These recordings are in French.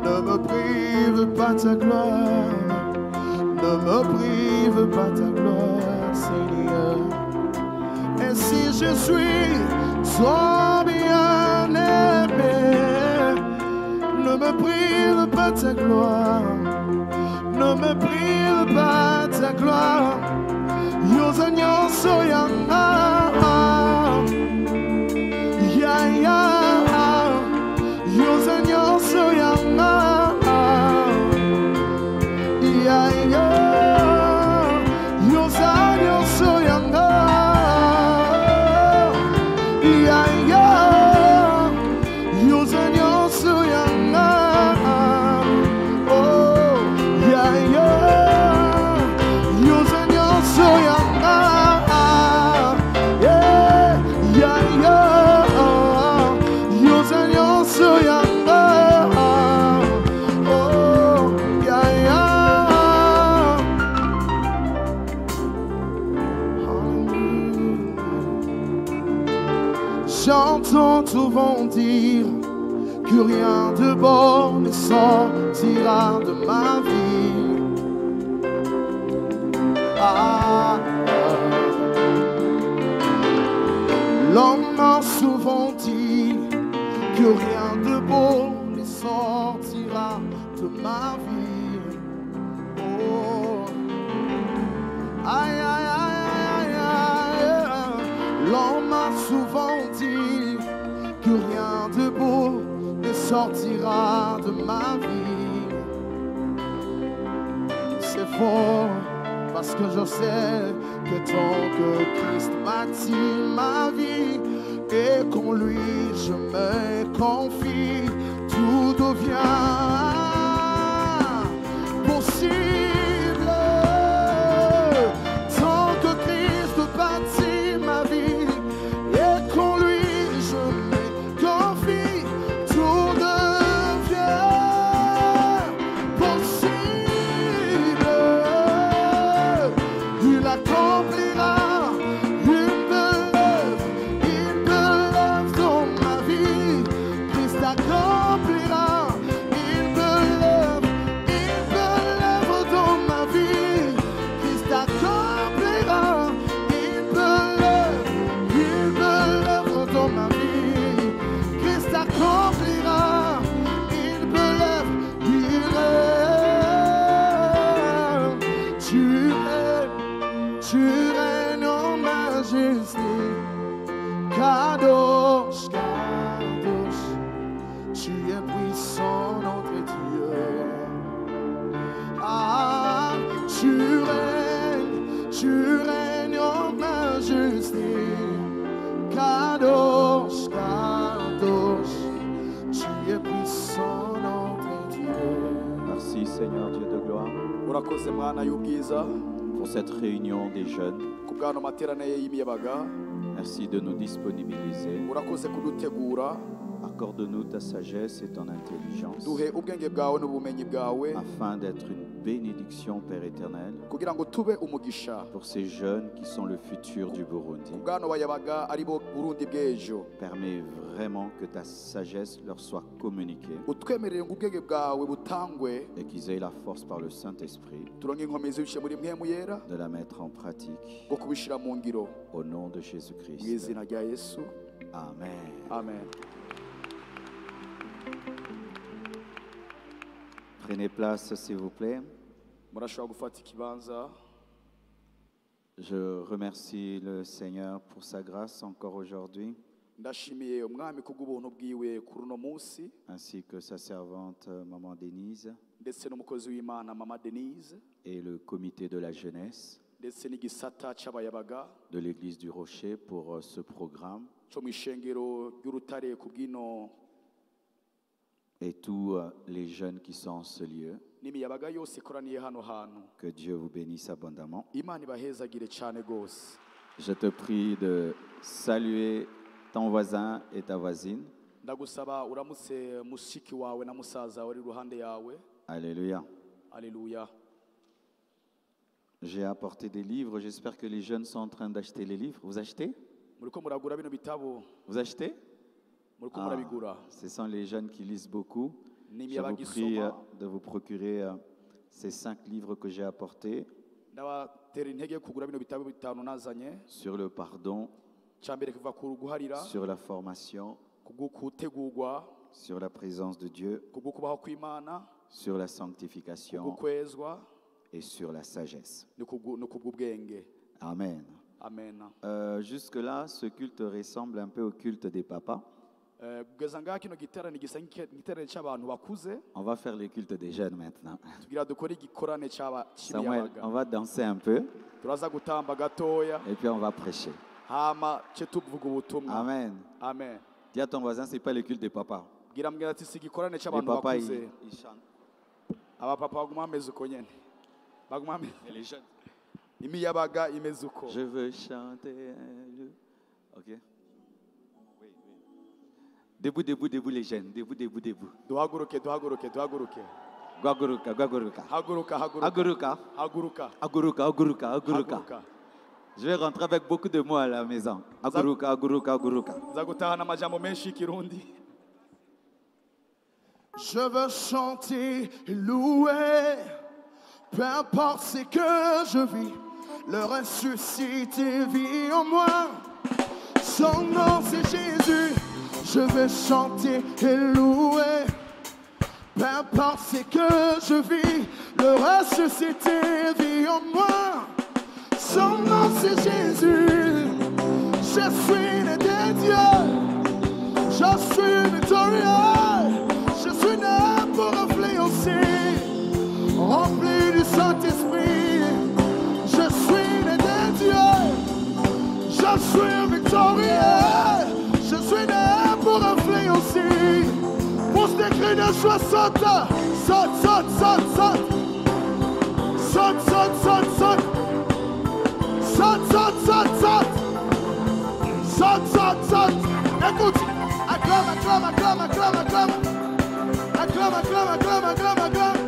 Ne me prive pas ta gloire, ne me prive pas ta gloire, Seigneur. Et si je suis ton bien-aimé, ne me prive pas ta gloire, ne me prive pas ta gloire. Yosanyo soyanga, ya ya, yosanyo soyanga, ya ya, yosanyo soyanga, ya ya, yosanyo soyanga, oh ya ya, yosanyo soyanga, yeah, ya ya, yosanyo soyanga, oh ya ya. J'entends souvent dire que rien de bon ne sortira de ma vie. Ah, l'homme m'a souvent dit que rien de beau ne sortira de ma vie. Oh, aïe, aïe, aïe, aïe, aïe. L'homme m'a souvent dit que rien de beau ne sortira de ma vie. C'est faux, parce que je sais que tant que Christ bâtit ma vie et qu'en lui je me confie, tout devient possible. Tant que Christ bâtit ma vie et qu'en lui je me confie, tout devient possible. Il accomplira une belle œuvre dans ma vie. Christ accomplira une belle œuvre dans ma vie. Christ accomplira une belle œuvre dans ma vie. Christ accomplira une belle œuvre. Tu règnes en majesté. Kadosh, Kadosh, tu es puissant, notre Dieu. Ah, tu règnes en majesté. Kadosh, Kadosh, tu es puissant, notre Dieu. Merci Seigneur Dieu de gloire Urakoze mwana y'ubwiza pour cette réunion des jeunes. ku bw'ano materaniro y'imiyabaga. Merci de nous disponibiliser. Urakoze kudutegura. Accorde-nous ta sagesse et ton intelligence Duhe ubwenge bwawe n'ubumenyi bwawe afin d'être une bénédiction Père éternel kugira ngo tube umugisha pour ces jeunes qui sont le futur du Burundi. ku bw'ano bayabaga ari bo Burundi bw'ejo. Permets vraiment que ta sagesse leur soit communiquée Utwemerere ngo ubwenge bwawe butangwe et qu'ils aient la force par le Saint-Esprit turonke inkomezi bishe muri mwemu yera de la mettre en pratique bwo kubishira mu ngiro au nom de mu Jésus-Christ. izina rya Yesu. Amen. Amen. Prenez place s'il vous plaît. Murashobora gufata ikibanza. Je remercie le Seigneur pour sa grâce encore aujourd'hui, Ndashimiye umwami kubw'ubuntu bwiwe kuri uno munsi ainsi que sa servante Maman Denise ndetse n'umukozi w'Imana Mama Denise et le comité de la jeunesse ndetse n'igisata c'abayabaga de l'église du Rocher pour ce programme cyo mu ishengero ry'urutare ku bw'ino et tous les jeunes qui sont en ce lieu. n'imiyabaga yose ikoraniye hano hantu. Que Dieu vous bénisse abondamment. Imana ibahezagire cyane gose. Je te prie de saluer ton voisin et ta voisine. Ndagusaba uramutse mushiki wawe na musaza wari iruhande yawe. Alléluia. Alléluia. J'ai apporté des livres. J'espère que les jeunes sont en train d'acheter les livres. Vous achetez? Muriko muragura bino bitabo. Vous achetez? Ce sont les jeunes qui lisent beaucoup. Je vous n'imiyabaga prie isoma de vous procurer ces 5 livres que j'ai apportés ndabatera intege yo kugura bino bitabo bitanu nazanye sur le pardon, cya mbere kiva ku guharira sur la formation, kubwo kutegurwa sur la présence de Dieu, kubwo kubaho kw'Imana sur la kubwo sanctification kwezwa et sur la sagesse. no kubw'ubwenge. Amen. Amen. Jusque-là, ce culte ressemble un peu au culte des papas. kugeza ngaha kino giterane gisa nk'igiterane cy'abantu bakuze. On va faire les cultes des jeunes maintenant. tugira dukore igikorane Samuel, cy'imiyabaga on va danser un peu turaza gutamba gatoya et puis on va prêcher. hama cyo tuvuga ubutumwa. Amen. Amen. Dis à ton voisin, c'est pas le culte des papas. bwira mbwira ati si igikorane Les cy'abantu papas, bakuze. ils chantent. abapapa baguma bameze uko nyene baguma bameze Et les jeunes. imiyabaga imeze uko. Je veux chanter. Ok. Debout, debout, debout les jeunes. Debout, debout, debout. duhaguruke Guaguruka, guaguruka. haguruka Aguruka. haguruka Aguruka, aguruka, aguruka. haguruka. Je vais rentrer avec beaucoup de mots à la maison. Aguruka, aguruka, aguruka. nza gutahana amajambo menshi y'ikirundi. Je veux chanter et louer, peu importe ce que je vis, le ressuscité vit en moi. Son nom c'est Jésus, je veux chanter et louer, peu importe ce que je vis, le ressuscité vit en moi. Son nom c'est Jésus, je suis né de Dieu, je suis victorieux. Je suis né pour influencer, rempli du Saint-Esprit. Je suis né de Dieu, je suis victorieux. Je suis né pour influencer. Pousse des cris de joie, saute, saute, saute, saute, saute. Saute, saute, saute, saute. Saute, saute, saute, saute. Saute, saute, saute. Écoute, acclame, acclame, acclame, acclame, acclame. Acclame, acclame, acclame, acclame, acclame.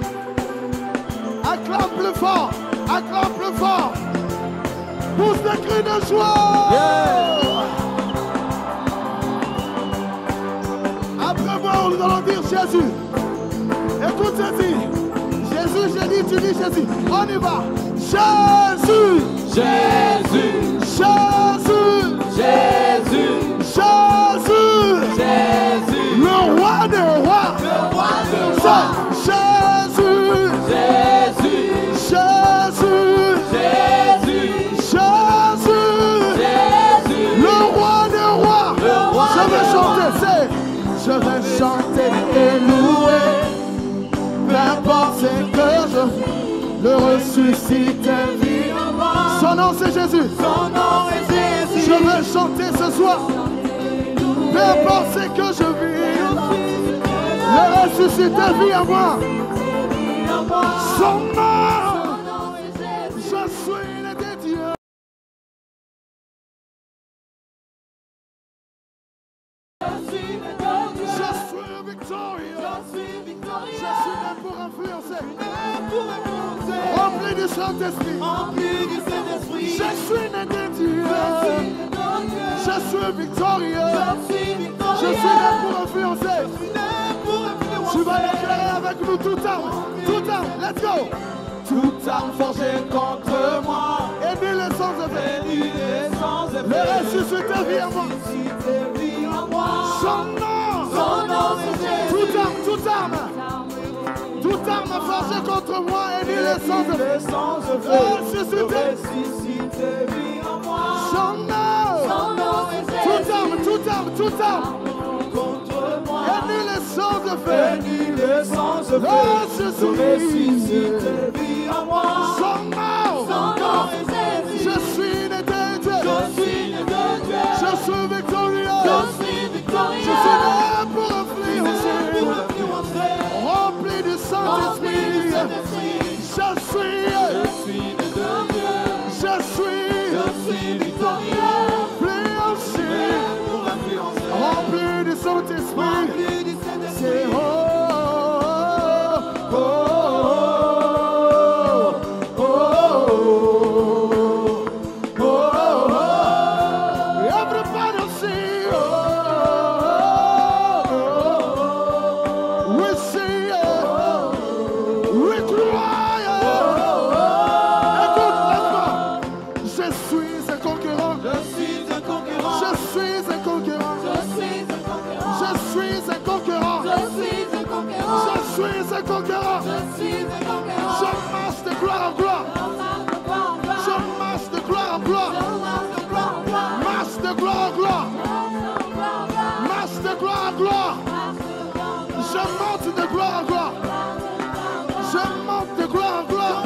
Acclame plus fort, acclame plus fort. Pousse des cris de joie. Après moi, nous allons dire Jésus. Écoute ceci. Jésus, j'ai dit, tu dis Jésus. On y va. Jésus. Jésus. Jésus. Jésus. Jésus. Jésus. Le roi des rois. Jésus, Jésus. Jésus, Jésus. Jésus, Jésus. le roi des rois. Je vais chanter, je vais chanter et louer, peu importe ce que je, le ressuscité vit en moi. Son nom c'est Jésus. Son nom est Jésus. Je vais chanter ce soir, peu importe ce que je vis, le ressuscité vit en moi. Son nom, je suis né de Dieu. Je suis victorieux. Je suis né pour influencer. Rempli du Saint-Esprit. Je suis né de Dieu. Je suis victorieux. Je suis né pour influencer. Tu vas l'éclairer avec nous toute arme. Toute arme, let's go. Toute arme forgée contre moi. Et nul est sans effet. Le ressuscité vit en moi. Son nom. Toute arme, toute arme. Toute arme forgée contre moi et nul est sans effet. Le ressuscité vit en moi. Son nom. Toute arme, toute arme, toute arme. Et nul est sans effet. Le ressuscité vit en moi. Son nom. Je suis né de Dieu. Je suis victorieux. Je suis né pour influencer. Rempli du Saint-Esprit. Je suis influencé. Rempli du Saint-Esprit. C'est oh, oh, oh, oh, oh. suis un conquérant. Je suis un conquérant. Je marche de gloire en gloire. Je marche de gloire en gloire. Marche de gloire en gloire. Marche de gloire en gloire. Je monte de gloire en gloire. Je monte de gloire en gloire.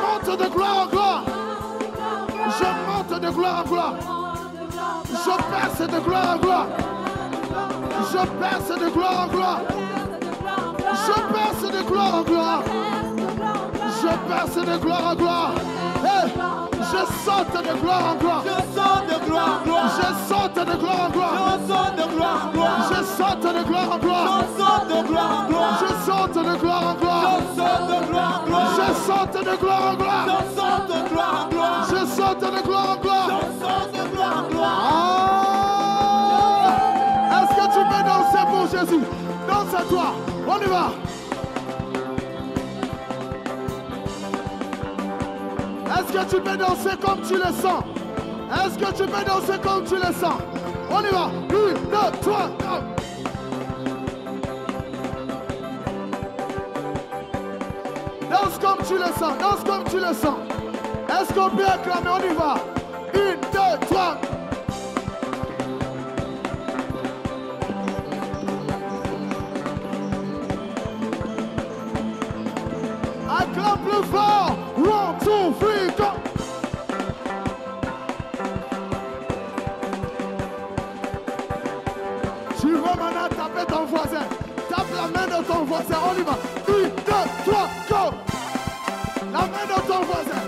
Monte de gloire en gloire. Je monte de gloire en gloire. Je perce de gloire en gloire. Je perce de gloire en gloire. Je perce de gloire en gloire. Je perce de gloire en gloire. Hey, je saute de gloire en gloire. Je saute de gloire en gloire. Je saute de gloire en gloire. Je saute de gloire en gloire. Je saute de gloire en gloire. Je saute de gloire en gloire. Je saute de gloire en gloire. Je saute de gloire en gloire. Je saute de gloire en gloire. Je saute de gloire en gloire. Je saute de gloire en gloire. Je saute de gloire en gloire. Ah! Est-ce que tu peux danser pour Jésus? Danse à toi. On y va. Est-ce que tu peux danser comme tu le sens? Est-ce que tu peux danser comme tu le sens? On y va. 1, 2, 3, 4. Danse comme tu le sens. Danse comme tu le sens. Est-ce qu'on peut acclamer? On y va. 1, 2, 3. Acclame plus fort. 1, 2, 3, go. Tu vas maintenant taper ton voisin. Tape la main de ton voisin. On y va. 1, 2, 3, go. La main de ton voisin.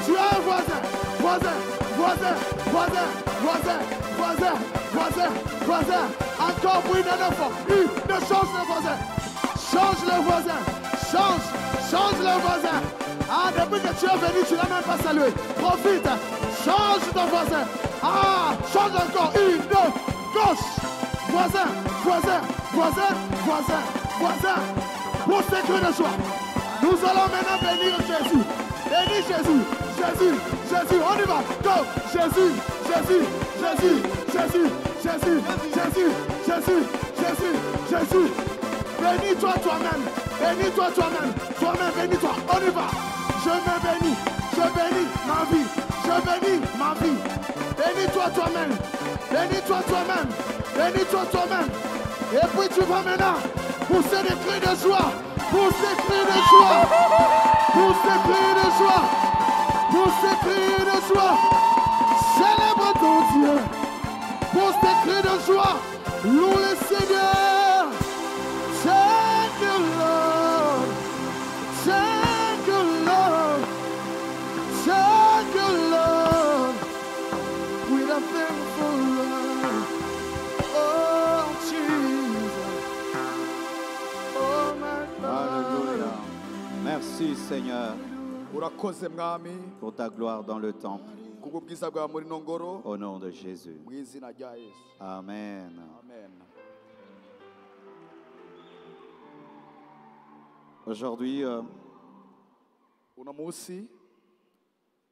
Tu as un voisin. Voisin, voisin, voisin, voisin, voisin, voisin, voisin. Encore pour une dernière fois. Change le voisin. Change le voisin. Change le voisin. Ah, depuis que tu es venu, tu ne l'as même pas salué. Profite. Change ton voisin. Ah, change encore. 1, 2, gauche. Voisin, voisin, voisin, voisin, voisin. Pour ces cris de joie. Nous allons maintenant bénir Jésus. Bénis Jésus. Jésus, Jésus, on y va. Go. Jésus, Jésus, Jésus, Jésus, Jésus, Jésus, Jésus, Jésus, Jésus. Bénis-toi toi-même. Bénis-toi toi-même. Toi-même, bénis-toi. On y va. Je me bénis. Je bénis ma vie. Je bénis ma vie. Bénis-toi toi-même. Bénis-toi toi-même. Bénis-toi toi-même. Et puis tu vas maintenant pousser des cris de joie. Pousser des cris de joie. Pousser des cris de joie. Pousser des cris de joie. Célèbre ton Dieu. Pousse des cris de joie. Loue le Seigneur. Thank you, Lord. Thank you, Lord. Thank you, Lord. With a thankful Lord. Oh, Jesus. Oh, my God. Alléluia. Merci Seigneur Urakoze mwami pour ta gloire dans le temple. kubw'ubwiza bwawe muri nongoro Au nom de Jésus. mu izina rya Yesu. Amen. Amen. Aujourd'hui, Uno munsi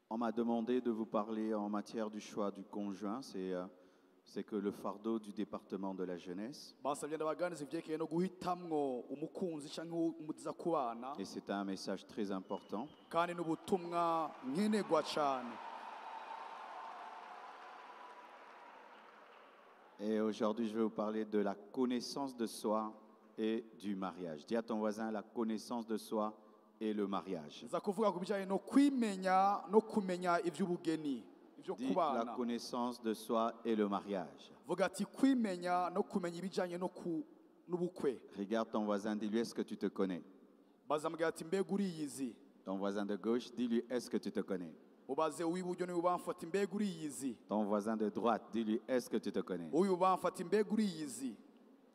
on m'a demandé de vous parler en matière du choix du conjoint. C'est que le fardeau du département de la jeunesse. basabye ndabaganiza ivyerekeye no guhitamwo umukunzi canke umuza kubana Et c'est un message très important. kandi n'ubutumwa nkenerwa cane. Et aujourd'hui, je vais vous parler de la connaissance de soi et du mariage. Dis à ton voisin la connaissance de soi et le mariage. Nza kuvuga ku bijanye no kwimenya no kumenya ivy'ubugeni ivyo Dis la kubana. connaissance de soi et le mariage. Vuga ati kwimenya no kumenya ibijanye n'ubukwe. Regarde ton voisin, dis-lui est-ce que tu te connais. Bazamubwira ati mbega uriyizi. Ton voisin de gauche, dis-lui est-ce que tu te connais. Ubaze uw'iburyo n'uw'ibubamfu ati mbega uriyizi. Ton voisin de droite, dis-lui est-ce que tu te connais. Uw'ibubamfu ati mbega uriyizi.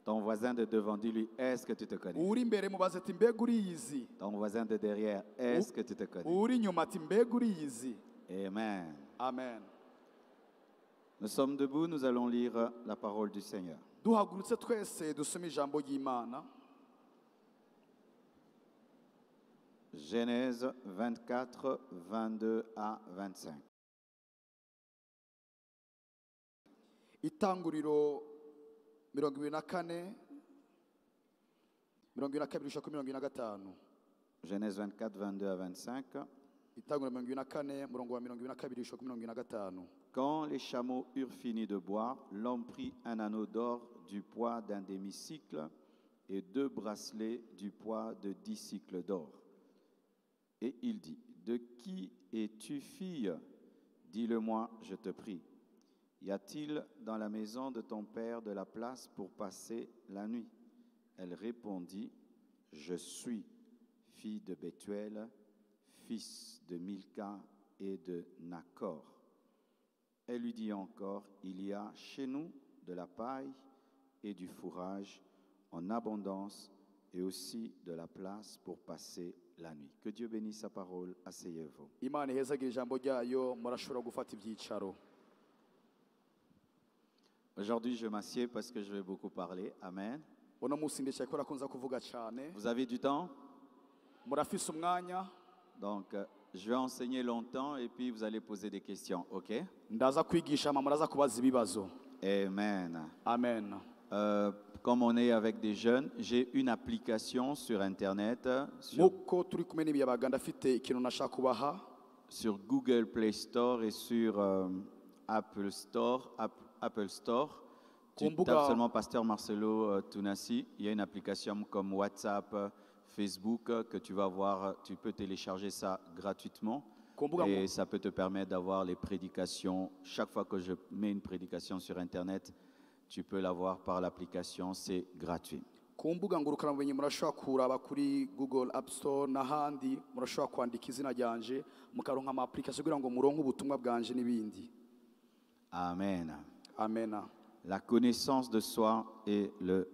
Ton voisin de devant, dis-lui est-ce que tu te connais. Uri imbere mubaze ati mbega uriyizi. Ton voisin de derrière, est-ce que tu te connais. Uri inyuma ati mbega uriyizi. Amen. Amen. Nous sommes debout, nous allons lire la parole du Seigneur. Duhagurutse twese dusome ijambo ry'Imana. Genèse 24, 22 à 25. Itanguriro 24 Genèse 24, 22 à 25. Quand les chameaux eurent fini de boire, l'homme prit un anneau d'or du poids d'un demi-cycle et 2 bracelets du poids de 10 cycles d'or. Et il dit, de qui es-tu fille? Dis-le-moi, je te prie. Y a-t-il dans la maison de ton père de la place pour passer la nuit? Elle répondit, je suis fille de Bethuel, fils de Milca et de Nacor. Elle lui dit encore, il y a chez nous de la paille et du fourrage en abondance et aussi de la place pour passer la nuit. Que Dieu bénisse sa parole. Asseyez-vous. Aujourd'hui, je m'assieds parce que je vais beaucoup parler. Amen. Vous avez du temps? Donc, je vais enseigner longtemps et puis vous allez poser des questions, ok? Amen. Amen. Comme on est avec des jeunes, j'ai une application sur Internet, sur Google Play Store et sur Apple Store. Tu tapes seulement Pasteur Marcelo Tounassi. Il y a une application comme WhatsApp, Facebook que tu vas voir. Tu peux télécharger ça gratuitement et ça peut te permettre d'avoir les prédications. Chaque fois que je mets une prédication sur Internet, tu peux l'avoir par l'application, c'est gratuit. Google App Store n'ahandi murashobora kwandika izina ryanje mukaronka ama application kugira ngo muronke ubutumwa bwanje n'ibindi. Amen. Amen. La connaissance de soi et le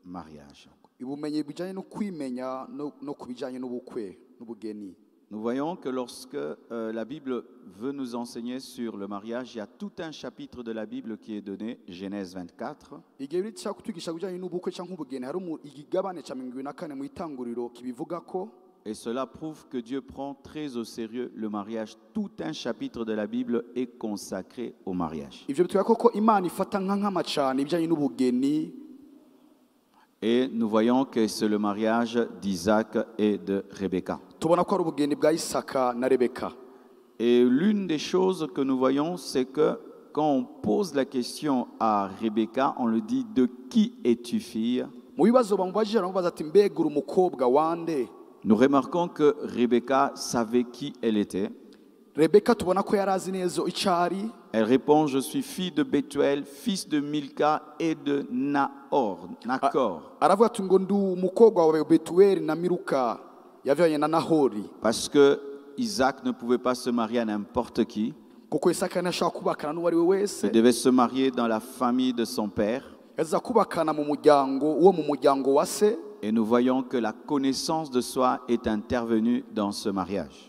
mariage. Ibumenye bijanye no kwimenya no kubijanye n'ubukwe n'ubugeni. Nous voyons que lorsque la Bible veut nous enseigner sur le mariage, il y a tout un chapitre de la Bible qui est donné, Genèse 24. Et cela prouve que Dieu prend très au sérieux le mariage. Tout un chapitre de la Bible est consacré au mariage. Et nous voyons que c'est le mariage d'Isaac et de Rebecca. Et l'une des choses que nous voyons, c'est que quand on pose la question à Rebecca, on lui dit, de qui es-tu fille? Nous remarquons que Rebecca savait qui elle était. Elle répond, je suis fille de Bethuel, fils de Milca et de Nacor. Parce que Isaac ne pouvait pas se marier à n'importe qui. Il devait se marier dans la famille de son père. Et nous voyons que la connaissance de soi est intervenue dans ce mariage.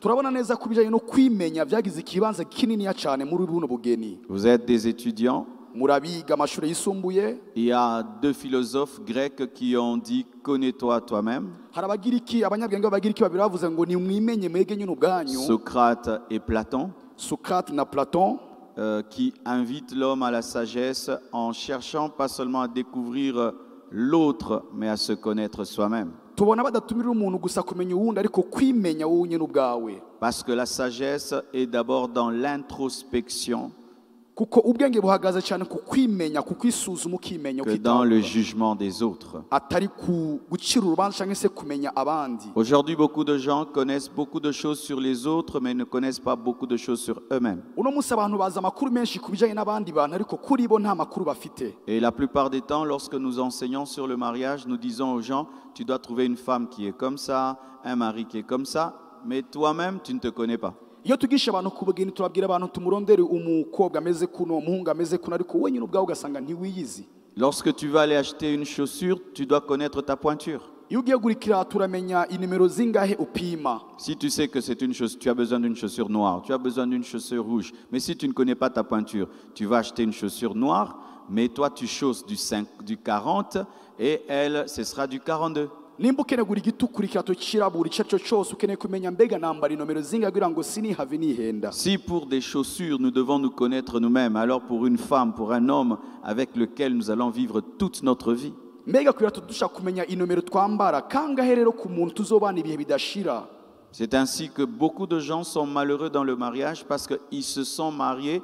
Vous êtes des étudiants. Il y a 2 philosophes grecs qui ont dit « Connais-toi toi-même ». Socrate et Platon. Qui invitent l'homme à la sagesse en cherchant pas seulement à découvrir l'autre, mais à se connaître soi-même. Parce que la sagesse est d'abord dans l'introspection que dans le jugement des autres. Aujourd'hui, beaucoup de gens connaissent beaucoup de choses sur les autres, mais ne connaissent pas beaucoup de choses sur eux-mêmes. Et la plupart des temps, lorsque nous enseignons sur le mariage, nous disons aux gens, tu dois trouver une femme qui est comme ça, un mari qui est comme ça, mais toi-même, tu ne te connais pas. Lorsque tu vas aller acheter une chaussure, tu dois connaître ta pointure. Si tu sais que c'est une chaussure, tu as besoin d'une chaussure noire, tu as besoin d'une chaussure rouge, mais si tu ne connais pas ta pointure, tu vas acheter une chaussure noire, mais toi tu chausses du 40 et elle, ce sera du 42. Si pour des chaussures nous devons nous connaître nous-mêmes, alors pour une femme, pour un homme avec lequel nous allons vivre toute notre vie, mbega kubera dushaka kumenya inomero twambara kangahe rero ku muntu tuzobana ibihe bidashira. C'est ainsi que beaucoup de gens sont malheureux dans le mariage parce qu'ils se sont mariés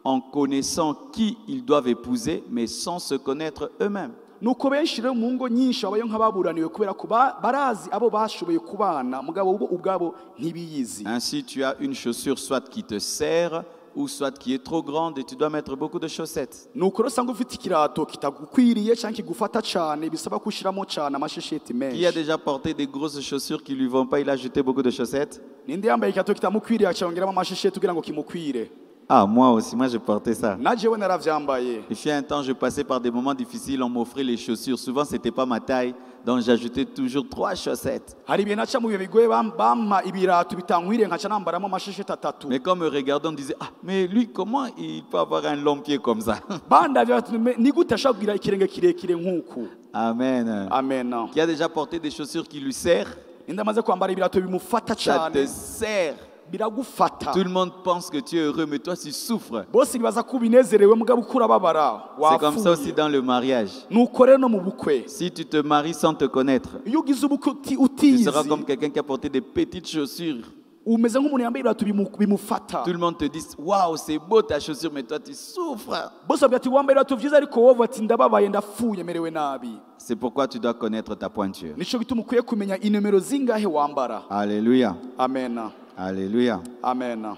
en connaissant qui ils doivent épouser, mais sans se connaître eux-mêmes. Nuko benshi rero mu ngo nyinshi abayo nk'ababuraniwe kubera ko barazi abo bashoboye kubana mugabo ubwabo ntibiyizi. Ainsi, tu as une chaussure soit qui te sert ou soit qui est trop grande et tu dois mettre beaucoup de chaussettes. Nuko rero sanga ufite ikirato kitagukwiriye cyangwa kigufata cyane bisaba kushiramo cyane amashesheti menshi. Qui a déjà porté des grosses chaussures qui lui vont pas, il a jeté beaucoup de chaussettes? Ninde yambaye ikirato kitamukwiriye cyongeramo amashesheti kugira ngo kimukwire? Ah, moi aussi, moi je portais ça. Na jewe naravyambaye. Et puis un temps, je passais par des moments difficiles, on m'offrait les chaussures. Souvent, c'était pas ma taille, donc j'ajoutais toujours 3 chaussettes. Hari ibintu aca mu bihe bigoye bampa ibirato bitankwiriye nkaca nambaramo amashesheti 3. Mais quand me regardant, on disait, ah, mais lui, comment il peut avoir un long pied comme ça? Bandavye ni gute ashagira ikirenge kirekire nkuku. Amen. Amen. Qui a déjà porté des chaussures qui lui servent? Indamaze kwambara ibirato bimufata Ça cyane. te sert. Biragufata. Tout le monde pense que tu es heureux, mais toi, tu souffres. Bose bibaza ko binezerewe mugabo ukurababara. C'est comme ça aussi dans le mariage. Nuko rero no mu bukwe. Si tu te maries sans te connaître, Iyo ugize ubukwe tu utizi. seras comme quelqu'un qui a porté des petites chaussures. Umeze nk'umuntu yambaye ibirato bimufata. Tout le monde te dit, waouh, c'est beau ta chaussure, mais toi, tu souffres. Bose bavuga ati wambaye ibirato vyiza ariko wowe ati ndababaye ndafuye merewe nabi. C'est pourquoi tu dois connaître ta pointure. Nico gituma ukwiye kumenya inomero zingahe wambara. Alléluia. Amen. Alléluia. Amen.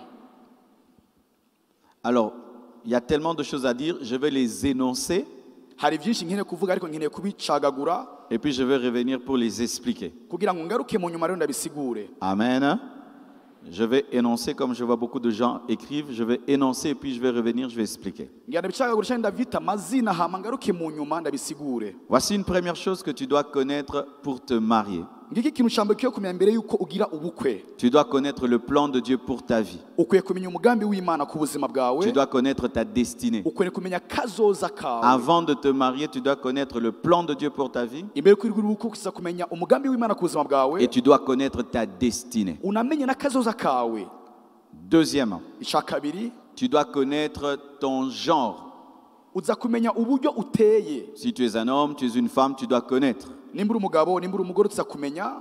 Alors, il y a tellement de choses à dire, je vais les énoncer Hari byinshi nkeneye kuvuga ariko nkeneye kubicagagura et puis je vais revenir pour les expliquer. kugira ngo ngaruke mu nyuma rero ndabisigure. Amen. Je vais énoncer comme je vois beaucoup de gens écrivent, je vais énoncer et puis je vais revenir, je vais expliquer. Ngira ndabicagagura cyane ndavita amazina hama ngaruke mu nyuma ndabisigure. Voici une première chose que tu dois connaître pour te marier. Ngiki kintu cyambe kiyo kumenya mbere yuko ugira ubukwe. Tu dois connaître le plan de Dieu pour ta vie. Ukwiye kumenya umugambi w'Imana ku buzima bwawe. Tu dois connaître ta destinée. Ukwiye kumenya kazoza kawe. Avant de te marier, tu dois connaître le plan de Dieu pour ta vie. Imbere kuri ubukwe kuza kumenya umugambi w'Imana ku buzima bwawe. Et tu dois connaître ta destinée. Unamenye na kazoza kawe. Deuxièmement, Icya kabiri, tu dois connaître ton genre. uza kumenya uburyo uteye. Si tu es un homme, tu es une femme, tu dois connaître. Nimba uri umugabo, nimba uri umugore uza kumenya.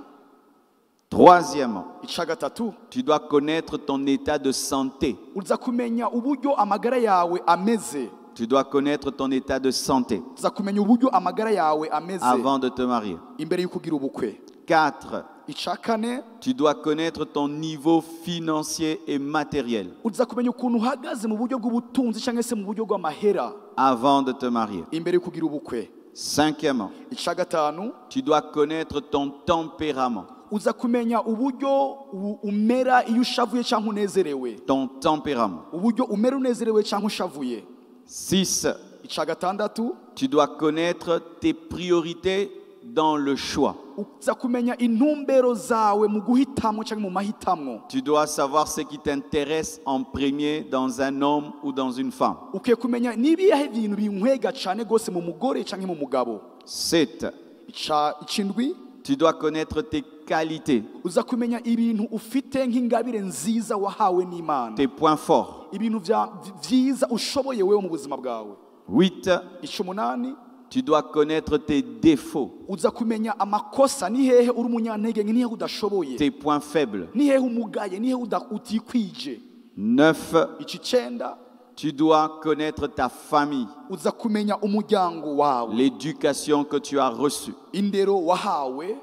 Troisièmement, Icya gatatu, tu dois connaître ton état de santé. uza kumenya uburyo amagara yawe ameze. Tu dois connaître ton état de santé Uza kumenya uburyo amagara yawe ameze avant de te marier. imbere y'uko ugira ubukwe. 4. Icya kane, Tu dois connaître ton niveau financier et matériel uza kumenya ukuntu uhagaze mu buryo bw'ubutunzi cyangwa se mu buryo bw'amahera avant de te marier. imbere y'uko ugira ubukwe. 5. Icya gatanu, Tu dois connaître ton tempérament. uza kumenya uburyo umera iyo ushavuye cyangwa unezerewe. Ton tempérament. Uburyo umera unezerewe cyangwa ushavuye. 6. Icya gatandatu, Tu dois connaître tes priorités dans le choix. uza kumenya intumbero zawe mu guhitamo cyangwa mu mahitamo. Tu dois savoir ce qui t'intéresse en premier dans un homme ou dans une femme. Ukwiye kumenya nibiyahe ibintu binkwega cyane gose mu mugore cyangwa mu mugabo. 7. Icindwi, Tu dois connaître tes qualités, uza kumenya ibintu ufite nk'ingabire nziza wahawe n'Imana. tes points forts. Ibintu byiza ushoboye wewe mu buzima bwawe. 8. Icumunani, Tu dois connaître tes défauts, uza kumenya amakosa ni hehe uri umunyantege ni hehe udashoboye. tes points faibles. Ni hehe umugaye ni hehe utikwije. 9. Icicenda, Tu dois connaître ta famille, uza kumenya umuryango wawe. l'éducation que tu as reçue. Indero wahawe.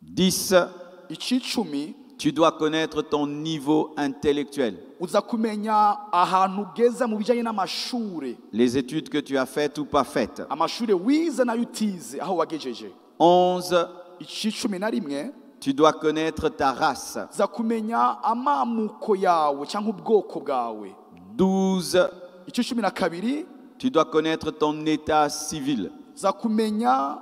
10. Icicumi, Tu dois connaître ton niveau intellectuel, uza kumenya ahantu ugeza mu bijyanye n'amashure. les études que tu as faites ou pas faites. Amashure wize nayo utize aho wagejeje. 11. Icicumi na rimwe, Tu dois connaître ta race. uza kumenya amamuko yawe cyangwa ubwoko bwawe. 12. Icicumi na kabiri, Tu dois connaître ton état civil. uza kumenya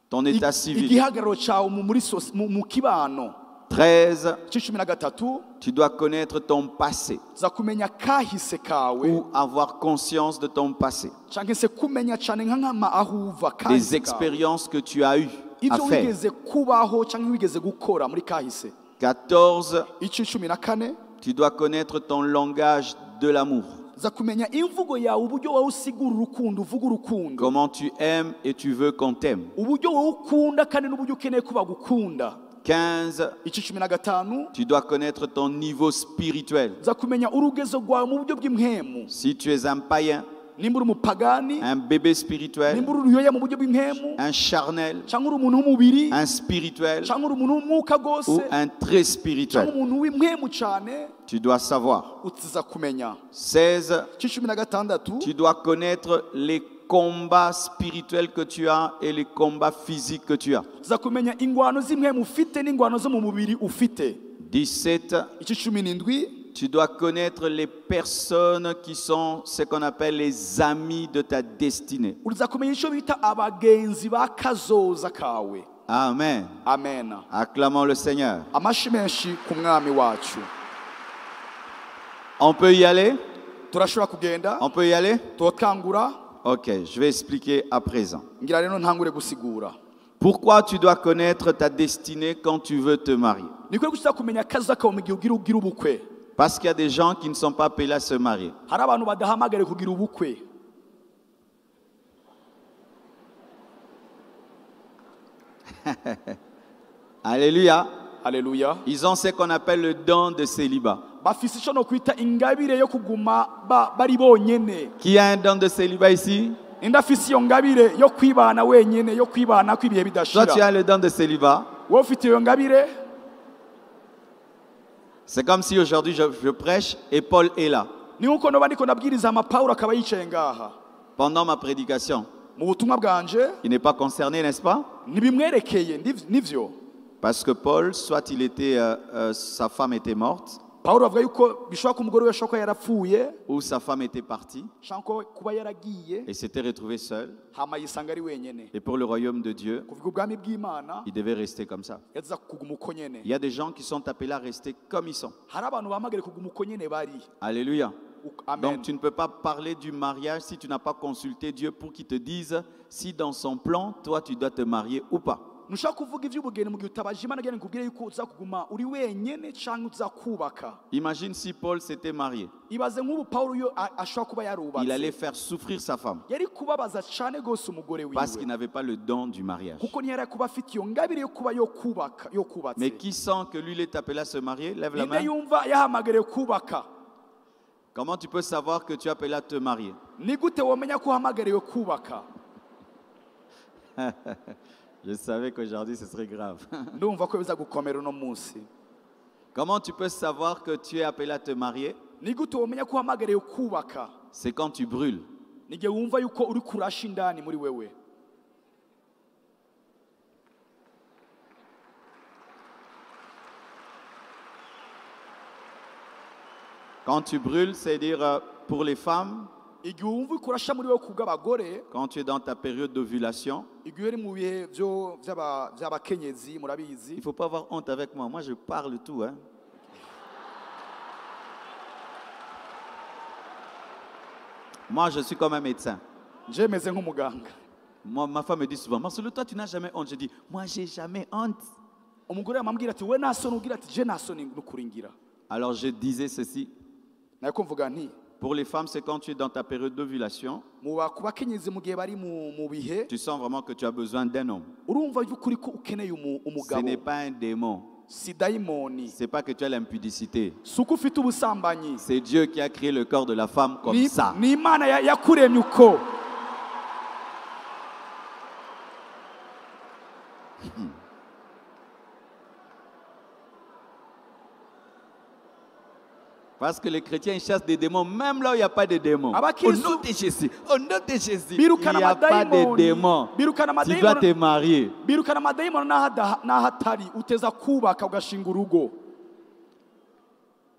Ton état civil. igihagararo cyawe mu kibano. 13. Icicumi na gatatu, Tu dois connaître ton passé uza kumenya kahise kawe ou avoir conscience de ton passé. cyangwa se kumenya cyane nk'ama ahuva Les kahise kawe. expériences que tu as eues à Ibyo faire. wigeze kubaho cyangwa wigeze gukora muri kahise. 14. Icicumi na kane, Tu dois connaître ton langage de l'amour. uza kumenya imvugo yawe uburyo wowe usigura urukundo uvuga urukundo Comment tu aimes et tu veux qu'on t'aime. uburyo wowe ukunda kandi n'uburyo ukeneye ko bagukunda 15. icyo 15 Tu dois connaître ton niveau spirituel. uza kumenya urugezo rwawe mu buryo bw'impemu Si tu es un païen, nimba uri umupagani un bébé spirituel, nimba uri uruyoya mu buryo bw'impemu un charnel, cyangwa uri umuntu w'umubiri un spirituel cyangwa uri umuntu w'umwuka ou rwose un très cyangwa spirituel, umuntu w'impemu cyane tu dois savoir. uza kumenya 16. icyo 16 Tu dois connaître les combats spirituels que tu as et les combats physiques que tu as. uza kumenya ingwano z'impemu ufite n'ingwano zo mu mubiri ufite 17. icyo 17 Tu dois connaître les personnes qui sont ce qu'on appelle les amis de ta destinée. uza kumenya icyo bita abagenzi ba kazoza kawe Amen. amen Acclamons le Seigneur. amashi menshi ku mwami wacu On peut y aller? turashobora kugenda On peut y aller? tutangura Ok, je vais expliquer à présent. ngira rero ntangure gusigura Pourquoi tu dois connaître ta destinée quand tu veux te marier? ni kwe gusa kumenya kazoza kawe mu gihe ugira ubukwe Parce qu'il y a des gens qui ne sont pas appelés à se marier. hari abantu badahamagare kugira ubukwe Alléluia. haleluya Ils ont ce qu'on appelle le don de célibat. bafise icyo no kwita ingabire yo kuguma bari bonyene Qui a un don de célibat ici? indi afise iyo ngabire yo kwibana wenyene yo kwibana kw'ibihe Toi, tu bidashira as le don de célibat. wowe ufite iyo ngabire C'est comme si aujourd'hui je prêche et Paul est là. ni nkuko noba ndiko ndabwiriza Pawulo akaba yicaye ngaha Pendant ma prédication, mu butumwa bwanje il n'est pas concerné, n'est-ce pas? ntibimwerekeye nivyo Parce que Paul, soit sa femme était morte, Pawulo avuga yuko bishobora ko umugore we ashobora kuba yarapfuye ou sa femme était partie cyangwa kuba yaragiye et s'était retrouvé seul. hama yisanga ari wenyene Et pour le royaume de Dieu, kuvuga ubwami bw'Imana il devait rester comme ça. yaza kuguma uko nyene Il y a des gens qui sont appelés à rester comme ils sont. hari abantu bahamagare kuguma uko nyene bari Alléluia. amen Donc tu ne peux pas parler du mariage si tu n'as pas consulté Dieu pour qu'il te dise si dans son plan, toi, tu dois te marier ou pas. ntushaka kuvuga iby'ubugeni mu gihe utabaje Imana kugira ngo ikubwire yuko uza kuguma uri wenyene cyangwa uza kubaka Imagine si Paul s'était marié. ibaze nk'ubu Pawulo yo ashobora kuba Il allait yarubatse faire souffrir sa femme yari kubabaza cyane rwose umugore parce qu'il wiwe n'avait pas le don du mariage. kuko ntiyari kuba afite iyo ngabire yo kuba yo Mais kubatse qui sent que lui il est appelé à se marier? Lève la ninde main. yumva yahamagariye kubaka Comment tu peux savoir que tu es appelé à te marier? ni gute wamenya ko uhamagariwe kubaka Je savais qu'aujourd'hui ce serait grave. ndumva ko biza gukomera uno munsi Comment tu peux savoir que tu es appelé à te marier? ni gute wamenya ko uhamagariwe kubaka C'est quand tu brûles. ni igihe wumva yuko uri kurasha indani muri wewe Quand tu brûles, c'est-à-dire pour les femmes, igihe wumva uri kurasha muri wewe kubw'abagore quand tu es dans ta période d'ovulation, igihe uri mu bihe by'abakenyezi murabizi il ne faut pas avoir honte avec moi. Moi, je parle tout. Hein. Moi, je suis comme un médecin. nje meze nk'umuganga Moi, ma femme me dit souvent, Marcelo, toi, tu n'as jamais honte. Je dis, moi, j'ai jamais honte. umugore yamambwira ati we nta soni ubwira ati je nta soni nukuringira Alors, je disais ceci. nako mvuga nti Pour les femmes, c'est quand tu es dans ta période d'ovulation, ku bakenyezi mu gihe bari mu bihe tu sens vraiment que tu as besoin d'un homme. urumva y'ukuri ko ukeneye Ce umugabo n'est pas un démon. si dayimoni Ce n'est pas que tu as l'impudicité. si uko ufite ubusambanyi C'est Dieu qui a créé le corps de la femme comme ça. ni imana yakuremye uko Parce que les chrétiens ils chassent des démons, même là où il n'y a pas de démons. Au Abakristo nom de Jésus, au nom de Jésus, il n'y birukana a pas de amadayimoni démons. birukana Tu dois te amadayimoni marier. birukana amadayimoni n'aho atari uteza kubaka ugashinga urugo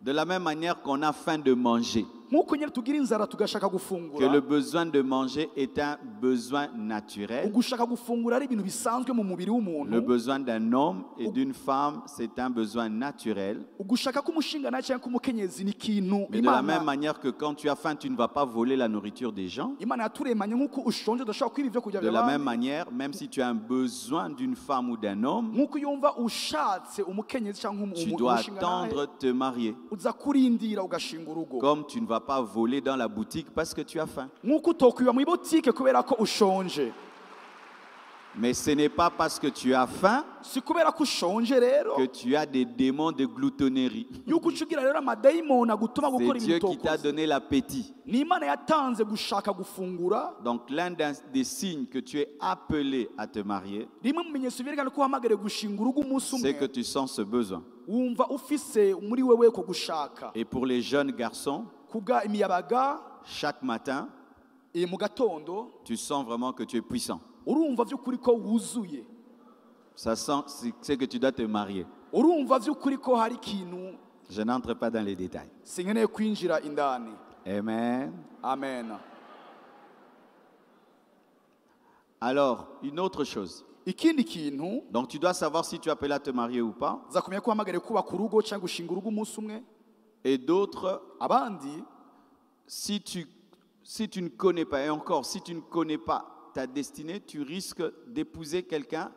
De la même manière qu'on a faim de manger, nk'uko nyine tugira inzara tugashaka que gufungura le besoin de manger est un besoin naturel. ugushaka gufungura ari ibintu bisanzwe mu mubiri Le w'umuntu besoin d'un homme et d'une femme, c'est un besoin naturel. ugushaka k'umushinga nawe cyangwa k'umukenyezi ni ikintu Mais de la même imana manière que quand tu as faim, tu ne vas pas voler la nourriture des gens. imana yaturemanye nk'uko ushonje udashobora kwiba ibyo kurya De la même by'abandi manière, même si tu as un besoin d'une femme ou d'un homme, nk'uko yumva ushatse umukenyezi cyangwa tu dois umushinga nawe attendre te marier. uza kurindira ugashinga urugo Comme tu ne vas vas pas voler dans la boutique parce que tu as faim. nk'uko utokwiba mu ibotike kubera ko ushonje. Mais ce n'est pas parce que tu as faim Si kubera ko ushonje rero que tu as des démons de gloutonnerie. yuko ucugira rero amadayimoni agutuma C'est gukora Dieu ibintu qui t'a utokoze. donné l'appétit. Ni Imana yatanze gushaka gufungura. Donc l'un des signes que tu es appelé à te marier, Rimwe mu bimenyetso byerekana ko uhamagariwe gushinga urugo umunsi c'est que umwe, tu sens ce besoin. wumva ufise muri wewe ko gushaka. Et pour les jeunes garçons, Kubwa imiyabaga chaque matin, mu gatondo tu sens vraiment que tu es puissant. urumva vy'ukuri ko wuzuye. Ça sent, c'est que tu dois te marier. Urumva vy'ukuri ko hari ikintu Je n'entre pas dans les détails. sinkeneye kwinjira indani. Amen. Amen. Alors, une autre chose. Ikindi kintu Donc tu dois savoir si tu es appelé à te marier ou pas. za kumenya ko uhamagariwe kubaka urugo cyangwa gushinga urugo umunsi umwe. Et d'autres, Abandi si tu ne connais pas, et encore, si tu ne connais pas ta destinée, tu risques d'épouser quelqu'un,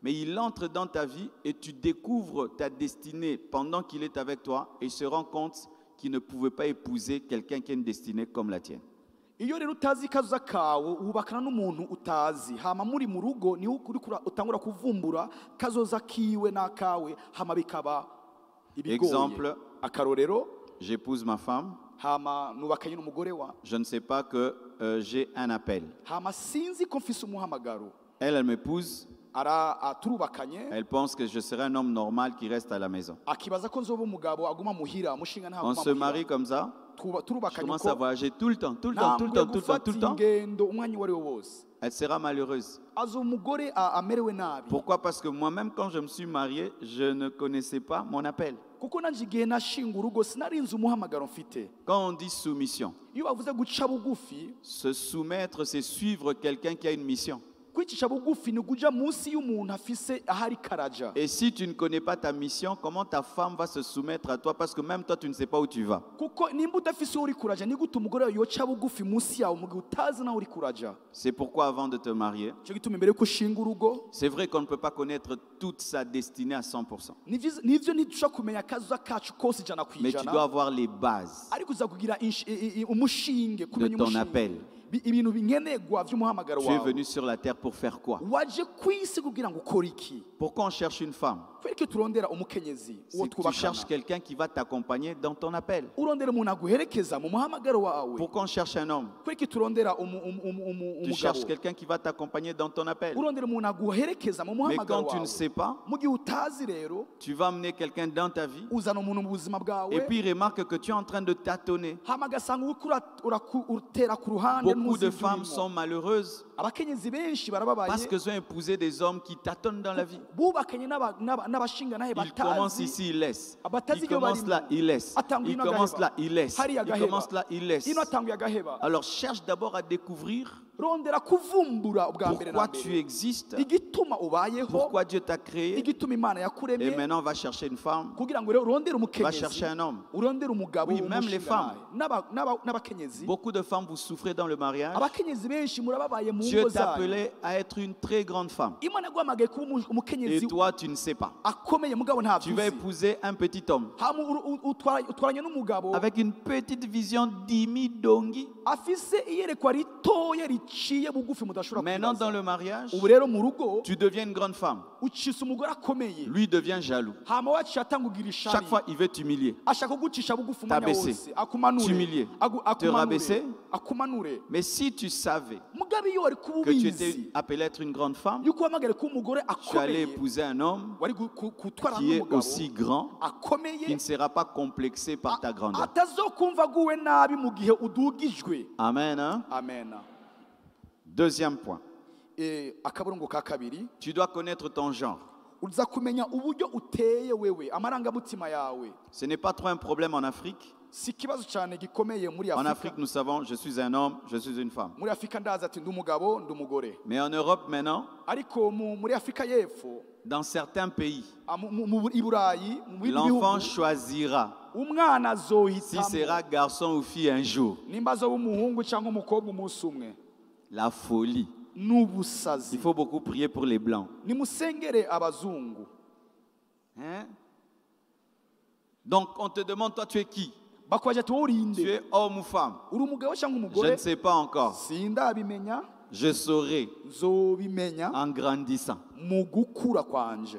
mais il entre dans ta vie et tu découvres ta destinée pendant qu'il est avec toi et il se rend compte qu'il ne pouvait pas épouser quelqu'un qui a une destinée comme la tienne. iyo rero utazi ikazuza kawe wubakana n'umuntu utazi hama muri mu rugo niho utangura kuvumbura kazoza kiwe n'akawe hama bikaba ibigoye. Exemple, Akarorero, j'épouse ma femme, hama nubakanye n'umugore wa, je ne sais pas que j'ai un appel. hama sinzi ko mfise umuhamagaro. Elle m'épouse, Turubakanye, elle pense que je serai un homme normal qui reste à la maison. akibaza ko nzoba umugabo aguma muhira, mushinga nta On se marie comme ça, je turubakanye commence à ko voyager tout le temps, tout le temps, tout le temps, tout le temps, tout le temps. ingendo umwanya wari wose. Elle sera malheureuse. Azo umugore amerewe nabi. Pourquoi? Parce que moi-même, quand je me suis marié, je ne connaissais pas mon appel. Kuko nanje igihe nashinga urugo sinarinze umuhamagaro mfite. Quand on dit soumission, Iyo bavuze guca bugufi, se soumettre, c'est suivre quelqu'un qui a une mission. kwicisha bugufi ni kuja munsi y'umuntu afise ahari karaja. Et si tu ne connais pas ta mission, comment ta femme va se soumettre à toi? Parce que même toi, tu ne sais pas où tu vas. Kuko nimba udafise uri kuraja ni gute umugore wawe yoca bugufi munsi yawe mu gihe utazi nawe uri kuraja. C'est pourquoi avant de te marier, Cyo gituma imbere yuko ushinga urugo, c'est vrai qu'on ne peut pas connaître toute sa destinée à 100%. nivyo ntidushobora kumenya akazuza kacu kose ijana ku Mais tu dois ijana, avoir les bases ariko uza kugira umushinge, de kumenya ton umushinge. appel. Ibintu binkenegwa vy'umuhamagaro Tu es wawe. venu sur la terre pour faire quoi? Waje kwisi kugira ngo ukore iki? Pourquoi on cherche une femme? Kubera ko turondera umukenyezi uwo C'est que tu cherches twubakana. quelqu'un qui va t'accompagner dans ton appel. Urondera umuntu aguherekeza mu muhamagaro wawe. Pourquoi on cherche un homme? Kubera ko turondera Tu cherches umugabo. quelqu'un qui va t'accompagner dans ton appel. Urondera umuntu aguherekeza mu Mais muhamagaro quand tu ne wawe. sais pas, Mu gihe utazi rero tu vas amener quelqu'un dans ta vie uzana umuntu mu buzima bwawe. et puis il remarque que tu es en train de tâtonner. hama agasanga utera ku ruhande Beaucoup de n'umuzi femmes urimo. sont malheureuses Abakenyezi benshi barababaye parce qu'elles ont épousé des hommes qui tâtonnent dans la vie. bubakanye n'abashingantahe Il commence batazi. ici, il laisse. Abatazi Il ibyo commence barimo. là, il laisse. Atanga Il ino commence agaheba. là, il laisse. Hariya Il agaheba. commence là, il laisse. ino atanguye agaheba. Alors cherche d'abord à découvrir Rondera kuvumbura ubwa mbere na pourquoi tu mbere existes, igituma ubayeho, pourquoi Dieu t'a créé. igituma Imana Et yakuremye, maintenant, on va chercher une femme, kugira ngo rero urondere on va chercher umukenyezi, un homme. urondere umugabo Oui, même les w'umushingantahe. N'abakenyezi, Beaucoup de femmes, vous souffrez dans le mariage. abakenyezi benshi murababaye mu Dieu ngo t'a zanyu. appelé à être une très grande femme. Imana yaguhamagaye kuba Et umukenyezi toi, tu ne sais pas. akomeye mugabo ntabyo Tu vas uzi. épouser un petit homme hama utwaranye n'umugabo avec une petite vision d'Imi Dongi. afise iyerekwa ritoya riciye bugufi mudashobora Maintenant, dans kwibaza. le mariage, Ubu rero mu rugo tu deviens une grande femme. ucisa umugore akomeye, Lui devient jaloux. hama waciye atangugira Chaque ishari, fois, il veut t'humilier. ashaka kugucisha bugufi umwanya T'abaisser, wose, akumanure, t'humilier, te rabaisser. akumanure. Mais si tu savais Mugabe iyo wari kuba que tu ubizi étais appelé à être une grande femme, yuko uhamagare kuba umugore tu allais akomeye, épouser un homme wari gutwara qui est n'umugabo aussi grand, qui akomeye, ne sera pas complexé par ta grandeur. atazokumva aguwe nabi mu gihe udugijwe. Amen. Hein? Amen. Deuxième point. Akaburungu ka kabiri, Tu dois connaître ton genre. uza kumenya uburyo uteye wewe, amarangamutima yawe. Ce n'est pas trop un problème en Afrique. Si ikibazo cyane gikomeye muri En Afurika. Afrique, nous savons, je suis un homme, je suis une femme. Muri Afurika ndaza ati ndi umugabo ndi umugore. Mais en Europe maintenant, Ariko muri Afurika y'Epfo, dans certains pays, i Burayi, mu bindi l'enfant bihugu, choisira umwana s'il azohitamo sera garçon ou fille un jour. nimba azoba umuhungu cyangwa umukobwa umunsi umwe. La folie. N'ubusazi. Il faut beaucoup prier pour les blancs. Nimusengere abazungu. Hein? Donc on te demande, toi tu es qui? bakwaje ati wowe urinde Tu es homme ou femme? uri umugabo cyangwa Je umugore ne sais pas encore. sindabimenya Je saurai nzobimenya en grandissant. mu gukura kwanje.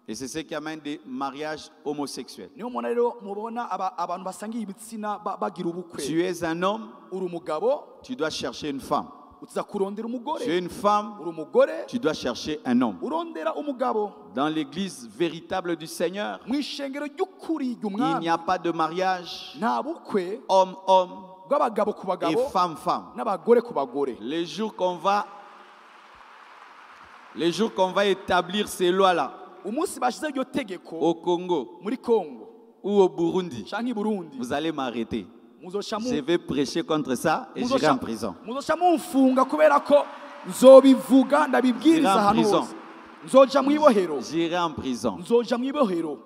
Et c'est ce qui amène des mariages homosexuels. niyo mubona rero mubona abantu basangiye ibitsina bagira ubukwe. Tu es un homme, uri umugabo tu dois chercher une femme. uza kurondera umugore. Tu es une femme, uri umugore tu dois chercher un homme. urondera umugabo. Dans l'église véritable du Seigneur, mu ishengero ry'ukuri il n'y ry'umwami a pas de mariage nta bukwe homme-homme bw'abagabo ku et bagabo femme-femme. n'abagore ku bagore. Les jours qu'on va établir ces lois-là umunsi bashize iryo tegeko au Congo muri Kongo ou au Burundi, canke i Burundi vous allez m'arrêter. muzoca Je vais prêcher contre ça et j'irai en prison. muzoca mumfunga kubera ko nzobivuga ndabibwiriza ahantu hose. Nzoja mu ibohero. J'irai en prison. Nzoja mu ibohero.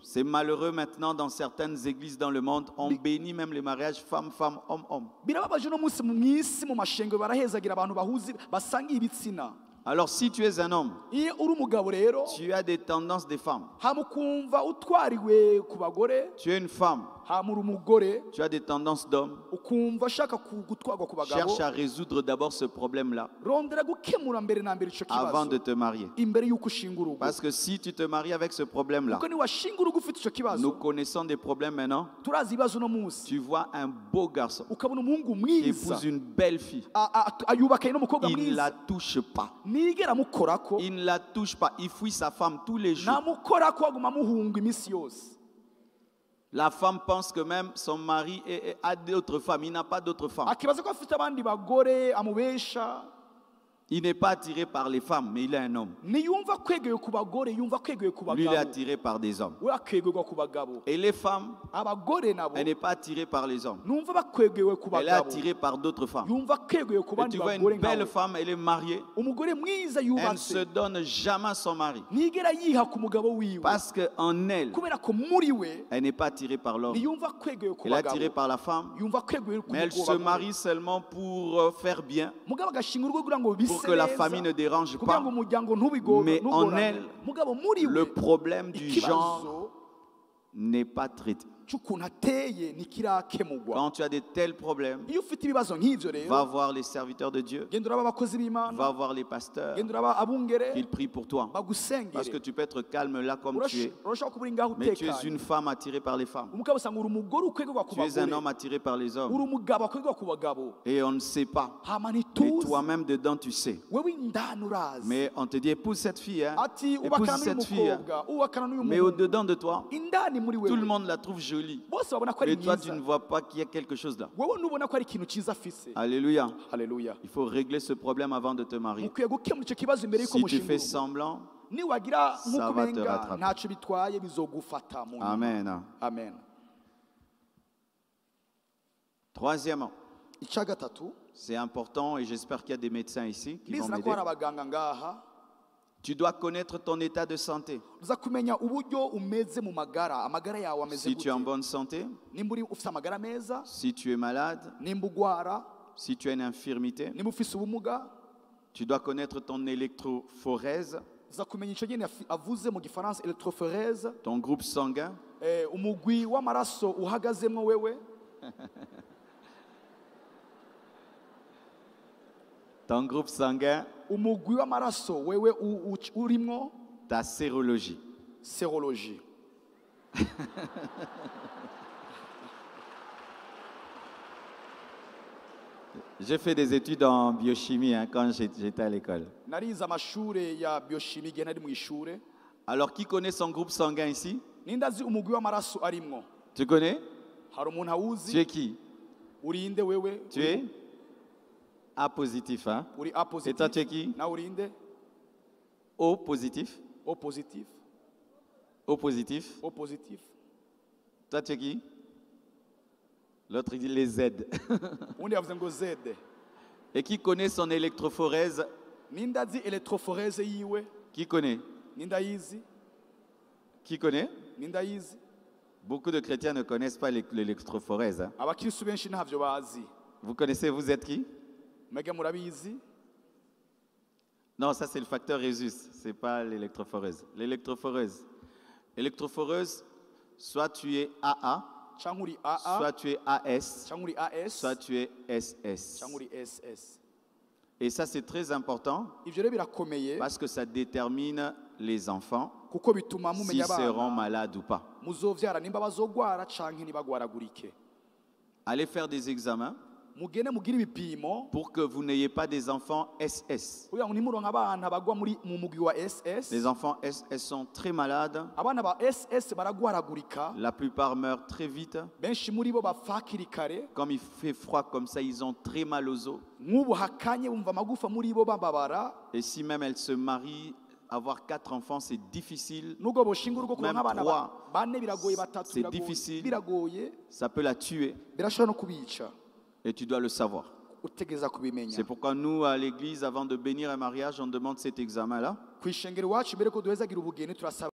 C'est malheureux maintenant dans certaines églises dans le monde, on bénit même les mariages femme-femme, homme-homme. Birababaje no munsi mu mwisi mu mashengero barahezagira abantu bahuzi basangiye ibitsina. Alors si tu es un homme, iyo uri umugabo rero tu as des tendances des femmes. hamukumva utwariwe ku bagore. Tu es une femme, hamura umugore tu as des tendances d'homme. ukumva shaka gutwarwa ku bagabo. Cherche à résoudre d'abord ce problème-là rondera gukemura mbere na mbere ico avant de kibazo te marier. imbere yuko ushinga urugo. Parce que si tu te maries avec ce problème-là, kuko ni washinga urugo ufite ico nous kibazo connaissons des problèmes maintenant. turazi ibibazo no munsi Tu vois un beau garçon ukabona umuhungu qui mwiza épouse une belle fille. ayubakaye n'umukobwa Il ne mwiza la touche pas. nigera mukorako Il ne la touche pas. Il fouille sa femme tous les jours. namukorako aguma muhunga imisi yose. La femme pense que même son mari a d'autres femmes. Il n'a pas d'autres femmes. akibaza ko afite abandi bagore amubesha. Il n'est pas attiré par les femmes, mais il est un homme. niyumva kwegeye ku bagore yumva kwegeye ku Lui, il est bagabo. attiré par des hommes. we akwegeywa ku bagabo. Et les femmes, abagore nabo elle n'est pas attirée par les hommes. numva bakwegewe ku Elle est bagabo. attirée par d'autres femmes. yumva kwegeye ku Et bandi tu vois bagore une belle nkawe. femme, elle est mariée. umugore mwiza Elle ne yubatse se donne jamais à son mari. nigera yiha ku mugabo wiwe Parce qu'en elle, kubera ko muri we elle n'est pas attirée par l'homme. niyumva kwegeye ku Elle est attirée bagabo par la femme. yumva kwegeye ku Mais elle se bagabo. marie seulement pour faire bien, mugabo agashinga urugo kugira ngo bise pour que la neza, famille ne dérange kugira pas. ngo umuryango ntubigore Mais en elle, mugabo muri we Le problème du genre ikibazo n'est pas traité. cy'ukuntu ateye ntikirakemurwa. Quand tu as de tels problèmes, iyo ufite ibibazo nk'ibyo rero va voir les serviteurs de Dieu, genda uraba abakozi b'Imana, va voir les pasteurs, genda uraba abungere qu'ils prient pour toi. Parce que bagusengere. tu peux être calme là comme tu es, urashobora kuba uri ngaho mais tu es utekanye une femme attirée par les femmes. umugabo usanga uri umugore ukwegwa ku Tu es un bagore homme attiré par les uri hommes. umugabo akwegwa ku bagabo Et on ne sait pas. hama Et ntituzi toi-même dedans, tu sais. wewe indani urazi Mais on te dit, épouse cette fille. Hein. ati Épouse ubakana n'uyu cette fille. Hein. mukobwa ubakana n'uyu Mais muhungu au-dedans de toi, indani muri tout le wewe monde la trouve jolie. bose babona ko ari Mais toi, tu myiza ne vois pas qu'il y a quelque chose là. wewe ntubona ko ari ikintu cyiza afise. Alléluia. Haleluya. Il faut régler ce problème avant de te marier. mukwiye gukemura icyo kibazo imbere y'uko Si tu mushinga fais urugo. semblant, niwagira Ça nk'uko va te umenga rattraper. ntacyo bitwaye bizogufata mu nyuma. amen. Amen. Troisièmement, icya gatatu c'est important et j'espère qu'il y a des médecins ici qui vont bizina ko m'aider. hari abaganga ngaha Tu dois connaître ton état de santé. uza kumenya uburyo umeze mu magara amagara yawe ameze Si tu es en gute. bonne santé, nimba uri ufite amagara meza, si tu es malade, nimba ugwara, si tu as une infirmité, nimba ufise ubumuga, tu dois connaître ton électrophorèse, uza kumenya icyo nyine avuze mu gifaransa electrophoreuse, ton groupe sanguin, umugwi w'amaraso uhagazemo wewe, ton groupe sanguin, umugwi w'amaraso wewe urimo, ta sérologie. serologie. J'ai fait des études en biochimie quand j'étais à l'école. Narize amashure ya biochimie igihe nari mu ishure. Alors, qui connaît son groupe sanguin ici? Ninde azi umugwi w'amaraso arimwo? Tu connais? Hari umuntu Tu awuzi? es qui? Urinde wewe? Tu es A positif, hein? Uri A Et positif. toi, tu es qui? Na urinde? O positif. O positif. O positif. O positif. Toi, tu es qui? L'autre, il dit les Z. Undi yavuze ngo Z. Et qui connaît son électrophorèse? Ninde azi electrophoreuse yiwe? Qui connaît? Ninde ayizi? Qui connaît? Ninde ayizi? Beaucoup de chrétiens ne connaissent pas l'électrophorèse. Hein? Abakristu benshi ntavyo bazi. Vous connaissez, vous êtes qui? Mwebwe murabizi? Non, ça c'est le facteur Rhésus, ce n'est pas l'électrophoreuse. L'électrophoreuse. L'électrophoreuse, soit tu es AA, cyangwa uri AA soit tu es AS, cyangwa uri AS soit tu es SS. cyangwa uri SS. Et ça, c'est très important Ivyo rero birakomeye parce que ça détermine les enfants kuko bituma mumenya s'ils seront abana malades ou pas. muzovyara nimba bazogwara canke nibagwaragurike. Allez faire des examens Mugene mugira ibipimo pour que vous n'ayez pas des enfants SS. kugira ngo nimuronka abana bagwa muri mu mugwi wa SS. Les enfants SS sont très malades. Abana ba SS baragwaragurika, La plupart meurent très vite. benshi muri bo bapfa hakiri kare. Comme il fait froid comme ça, ils ont très mal aux os. Nk'ubu hakanye bumva amagufa muri bo bababara. Et si même elles se marient, avoir 4 enfants, c'est difficile. Nubwo boshinga urugo kuronka Même abana trois, bane biragoye, batatu c'est biragoye, difficile. biragoye, Ça peut la tuer birashobora no kubica. et tu dois le savoir. Utegeza kubimenya. C'est pourquoi nous, à l'église, avant de bénir un mariage, on demande cet examen-là. Kwishengera iwacu mbere ko duhezagira ubugeni turasaba